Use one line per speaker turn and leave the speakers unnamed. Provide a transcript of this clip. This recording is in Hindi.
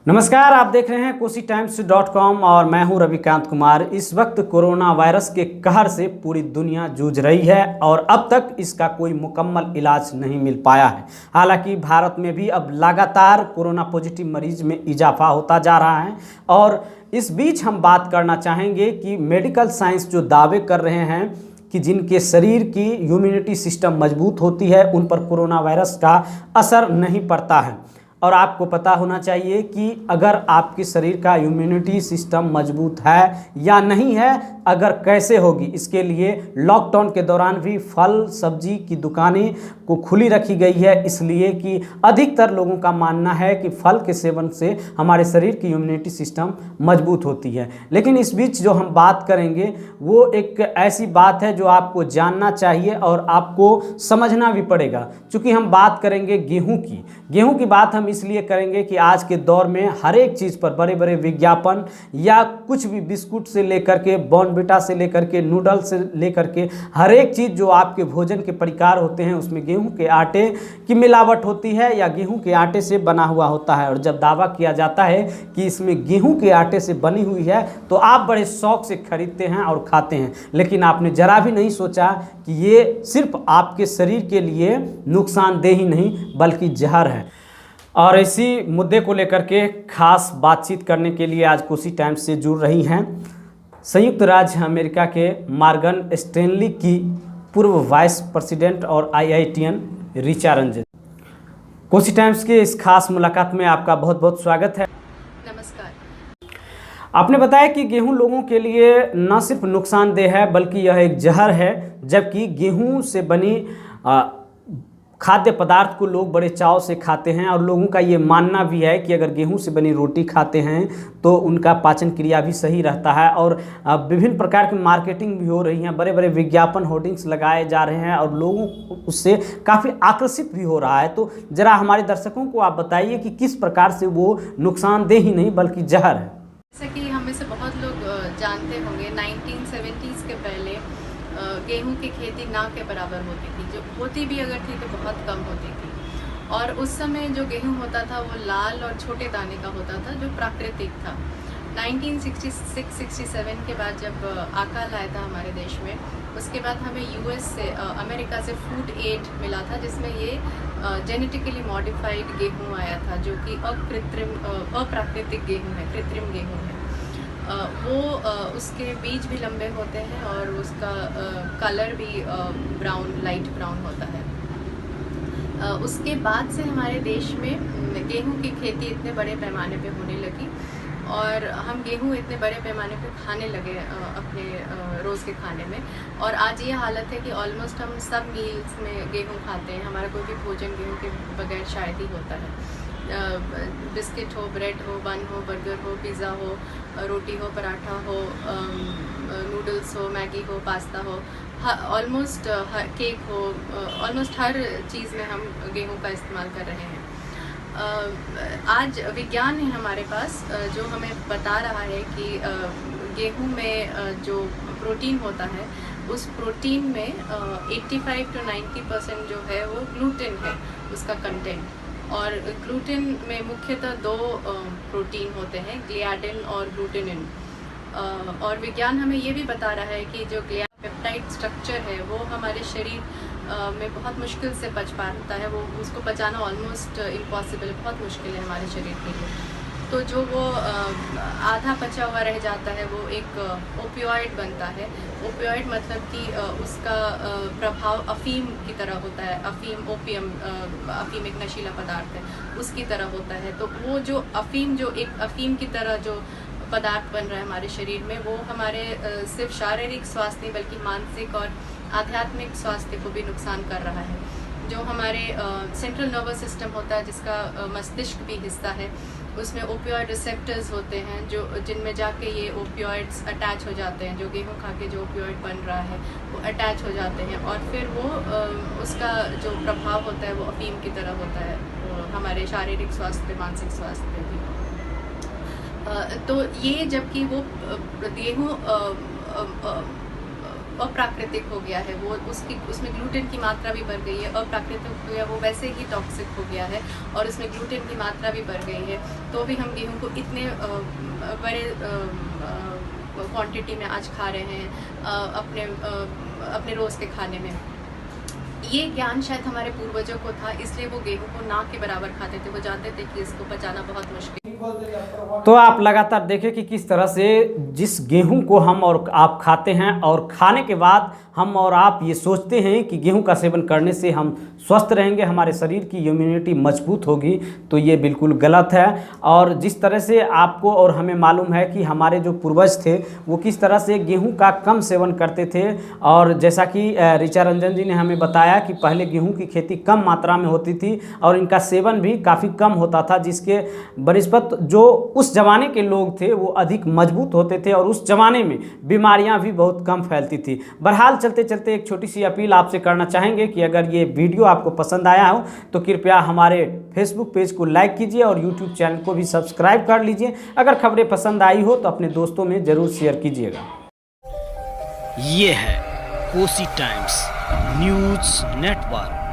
नमस्कार, आप देख रहे हैं KoshiTimes.com और मैं हूं रविकांत कुमार। इस वक्त कोरोना वायरस के कहर से पूरी दुनिया जूझ रही है और अब तक इसका कोई मुकम्मल इलाज नहीं मिल पाया है। हालांकि भारत में भी अब लगातार कोरोना पॉजिटिव मरीज में इजाफा होता जा रहा है और इस बीच हम बात करना चाहेंगे कि मेडिकल साइंस जो दावे कर रहे हैं कि जिनके शरीर की इम्यूनिटी सिस्टम मजबूत होती है उन पर कोरोना वायरस का असर नहीं पड़ता है। और आपको पता होना चाहिए कि अगर आपके शरीर का इम्यूनिटी सिस्टम मजबूत है या नहीं है, अगर कैसे होगी, इसके लिए लॉकडाउन के दौरान भी फल सब्जी की दुकानें को खुली रखी गई है, इसलिए कि अधिकतर लोगों का मानना है कि फल के सेवन से हमारे शरीर की इम्यूनिटी सिस्टम मजबूत होती है। लेकिन इस बीच जो हम बात करेंगे वो एक ऐसी बात है जो आपको जानना चाहिए और आपको समझना भी पड़ेगा। चूँकि हम बात करेंगे गेहूँ की बात हम इसलिए करेंगे कि आज के दौर में हर एक चीज़ पर बड़े बड़े विज्ञापन या कुछ भी बिस्कुट से लेकर के बॉर्नविटा से लेकर के नूडल्स से लेकर के हर एक चीज़ जो आपके भोजन के परिकार होते हैं उसमें गेहूं के आटे की मिलावट होती है या गेहूं के आटे से बना हुआ होता है। और जब दावा किया जाता है कि इसमें गेहूं के आटे से बनी हुई है तो आप बड़े शौक से खरीदते हैं और खाते हैं, लेकिन आपने जरा भी नहीं सोचा कि ये सिर्फ आपके शरीर के लिए नुकसानदेह ही नहीं बल्कि जहर है। और इसी मुद्दे को लेकर के खास बातचीत करने के लिए आज कोशी टाइम्स से जुड़ रही हैं संयुक्त राज्य अमेरिका के मॉर्गन स्टैनली की पूर्व वाइस प्रेसिडेंट और IITian ऋचा रंजन। कोशी टाइम्स के इस खास मुलाकात में आपका बहुत बहुत स्वागत है।
नमस्कार।
आपने बताया कि गेहूं लोगों के लिए न सिर्फ नुकसानदेह है बल्कि यह एक जहर है, जबकि गेहूं से बनी खाद्य पदार्थ को लोग बड़े चाव से खाते हैं और लोगों का ये मानना भी है कि अगर गेहूं से बनी रोटी खाते हैं तो उनका पाचन क्रिया भी सही रहता है। और विभिन्न प्रकार की मार्केटिंग भी हो रही है, बड़े बड़े विज्ञापन होर्डिंग्स लगाए जा रहे हैं और लोगों उससे काफ़ी आकर्षित भी हो रहा है। तो ज़रा हमारे दर्शकों को आप बताइए कि किस प्रकार से वो नुकसानदेह ही नहीं बल्कि जहर है।
जैसा कि हमें से बहुत लोग जानते होंगे, 1970s के पहले गेहूं की खेती ना के बराबर होती थी, जो होती भी अगर थी तो बहुत कम होती थी। और उस समय जो गेहूं होता था वो लाल और छोटे दाने का होता था जो प्राकृतिक था। 1966-67 के बाद जब अकाल आया था हमारे देश में, उसके बाद हमें US से अमेरिका से फूड एड मिला था जिसमें ये जेनेटिकली मॉडिफाइड गेहूं आया था जो कि अप्राकृतिक गेहूं है, कृत्रिम गेहूं है। वो उसके बीज भी लंबे होते हैं और उसका कलर भी लाइट ब्राउन होता है। उसके बाद से हमारे देश में गेहूं की खेती इतने बड़े पैमाने पे होने लगी और हम गेहूं इतने बड़े पैमाने पे खाने लगे अपने रोज़ के खाने में। और आज ये हालत है कि ऑलमोस्ट हम सब मील्स में गेहूं खाते हैं। हमारा कोई भी भोजन गेहूं के बगैर शायद ही होता है। बिस्किट हो, ब्रेड हो, बन हो, बर्गर हो, पिज़्ज़ा हो, रोटी हो, पराठा हो, नूडल्स हो, मैगी हो, पास्ता हो, ऑलमोस्ट केक हो, ऑलमोस्ट हर चीज़ में हम गेहूं का इस्तेमाल कर रहे हैं। आज विज्ञान है हमारे पास जो हमें बता रहा है कि गेहूं में जो प्रोटीन होता है उस प्रोटीन में 85 to 90% जो है वो ग्लूटेन है उसका कंटेंट। और ग्लूटेन में मुख्यतः दो प्रोटीन होते हैं, ग्लियाडिन और ग्लूटेनिन। और विज्ञान हमें ये भी बता रहा है कि जो ग्लियापेप्टाइड स्ट्रक्चर है वो हमारे शरीर में बहुत मुश्किल से पच पाता है, वो उसको पचाना ऑलमोस्ट इम्पॉसिबल है, बहुत मुश्किल है हमारे शरीर के लिए। तो जो वो आधा पचा हुआ रह जाता है वो एक ओपियोइड बनता है। ओपियोइड मतलब कि उसका प्रभाव अफीम की तरह होता है। अफीम एक नशीला पदार्थ है, उसकी तरह होता है। तो वो जो एक अफीम की तरह जो पदार्थ बन रहा है हमारे शरीर में, वो हमारे सिर्फ शारीरिक स्वास्थ्य नहीं बल्कि मानसिक और आध्यात्मिक स्वास्थ्य को भी नुकसान कर रहा है। जो हमारे सेंट्रल नर्वस सिस्टम होता है जिसका मस्तिष्क भी हिस्सा है, उसमें ओपियोइड रिसेप्टर्स होते हैं जो जिनमें जाके ये ओपियोइड्स अटैच हो जाते हैं। जो गेहूं खा के जो ओपियोइड बन रहा है वो अटैच हो जाते हैं और फिर वो उसका जो प्रभाव होता है वो अफीम की तरह होता है हमारे शारीरिक स्वास्थ्य पे, मानसिक स्वास्थ्य पे भी। तो ये जबकि वो गेहूँ अप्राकृतिक हो गया है, वो उसमें ग्लूटेन की मात्रा भी बढ़ गई है, अप्राकृतिक हो गया वो वैसे ही टॉक्सिक हो गया है और उसमें ग्लूटेन की मात्रा भी बढ़ गई है, तो भी हम गेहूं को इतने बड़े क्वांटिटी में आज खा रहे हैं अपने रोज़ के खाने में। ये ज्ञान शायद हमारे पूर्वजों को था, इसलिए वो गेहूं को ना के बराबर खाते थे, वो जानते थे कि इसको पचाना बहुत मुश्किल।
तो आप लगातार देखें कि किस तरह से जिस गेहूं को हम और आप खाते हैं और खाने के बाद हम और आप ये सोचते हैं कि गेहूं का सेवन करने से हम स्वस्थ रहेंगे, हमारे शरीर की इम्यूनिटी मजबूत होगी, तो ये बिल्कुल गलत है। और जिस तरह से आपको और हमें मालूम है कि हमारे जो पूर्वज थे वो किस तरह से गेहूं का कम सेवन करते थे, और जैसा कि ऋचा रंजन जी ने हमें बताया कि पहले गेहूं की खेती कम मात्रा में होती थी और इनका सेवन भी काफ़ी कम होता था, जिसके बनिस्बत जो उस ज़माने के लोग थे वो अधिक मजबूत होते थे और उस ज़माने में बीमारियां भी बहुत कम फैलती थी। बहरहाल चलते चलते एक छोटी सी अपील आपसे करना चाहेंगे कि अगर ये वीडियो आपको पसंद आया हो तो कृपया हमारे फेसबुक पेज को लाइक कीजिए और यूट्यूब चैनल को भी सब्सक्राइब कर लीजिए। अगर खबरें पसंद आई हो तो अपने दोस्तों में ज़रूर शेयर कीजिएगा।
ये है कोसी टाइम्स न्यूज़ नेटवर्क।